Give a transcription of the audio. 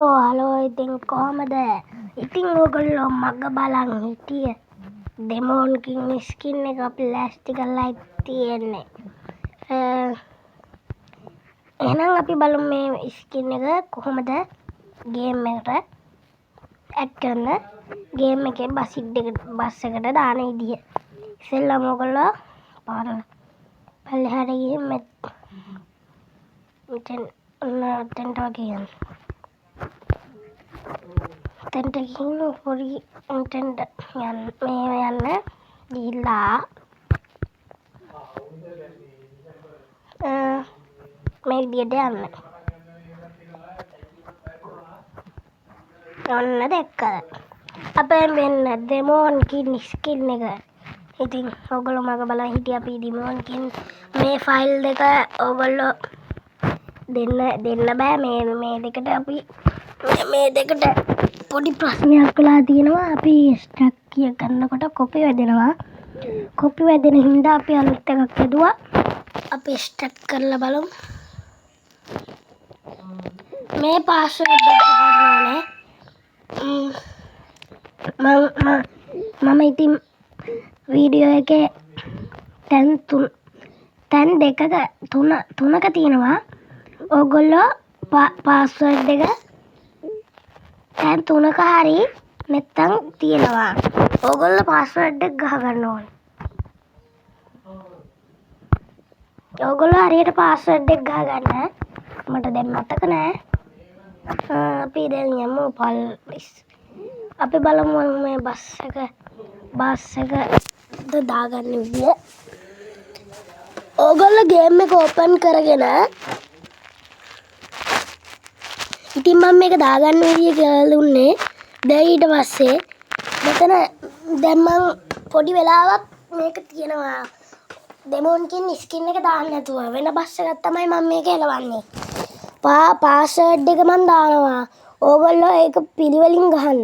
Hello ඉතින් කොහමද? ඉතින් ඕගොල්ලෝ මග බලන් හිටියේ. ඩෙමෝන්කින් ස්කින් එක අපි ලෑස්ති කරලා තියෙන්නේ. එහෙනම් අපි බලමු මේ ස්කින් එක කොහොමද ගේම් එකට ඇඩ් කරන්න. ගේම් එකේ බස් එකට දාන විදිය. ඉතින්ලා ඕගොල්ලෝ පල්ලෙහාට ගිහින් මෙතෙන්ට වගේ තැන්ට ගිහින් පොඩි මෙතෙන්ට යන්න ගිහිල්ලා මේ විදියට යන්න. ඔන්න දැක්කද? අපේ මෙන්න ඩෙමෝන්කින් ස්කින් එක. ඉතින් ඕගොල්ලෝ මග බලන් හිටිය අපි ඩෙමෝන්කින් මේ ෆයිල් දෙක ඕගොල්ලෝ දෙන්න බෑ මේ දෙකට අපි මේ දෙකට පොඩි ප්‍රශ්නයක් වෙලා තියෙනවා. අපි ස්ටක් කිය කරනකොට කොපි වැදෙනවා. කොපි වැදෙන හින්දා අපි අලුත් එකක් හදුවා. අපි ස්ටක් කරලා බලමු. මේ පාස්වර්ඩ් එක ගන්න ඕනේ. මම ඉතින් වීඩියෝ එකේ තැන් දෙකක තුනක තියෙනවා. ඕගොල්ලෝ පාස්වර්ඩ් එක තැන් තුනක හරි නැත්තම් තියෙනවා. ඕගොල්ලෝ පාස්වර්ඩ් එක ගහගන්න ඕනේ. ඕගොල්ලෝ හරියට පාස්වර්ඩ් එක ගහගන්න. මට දැන් මතක නෑ. අපි දැන් යමු අපි බලමු මේ බස් එක දාගන්න විදිය. ඕගොල්ලෝ ගේම් එක ඕපන් කරගෙන ඉතින් මම මේක දාගන්න විදිය කියලා දුන්නේ. දැන් ඊට පස්සේ මෙතන දැන් මම පොඩි වෙලාවක් මේක තියෙනවා. ඩෙමෝන්කින් ස්කින් එක දාන්න නැතුව වෙන බස් එකක් තමයි මම මේක එලවන්නේ. පාස්වර්ඩ් එක මම දානවා. ඕගොල්ලෝ ඒක පිළිවෙලින් ගහන්න.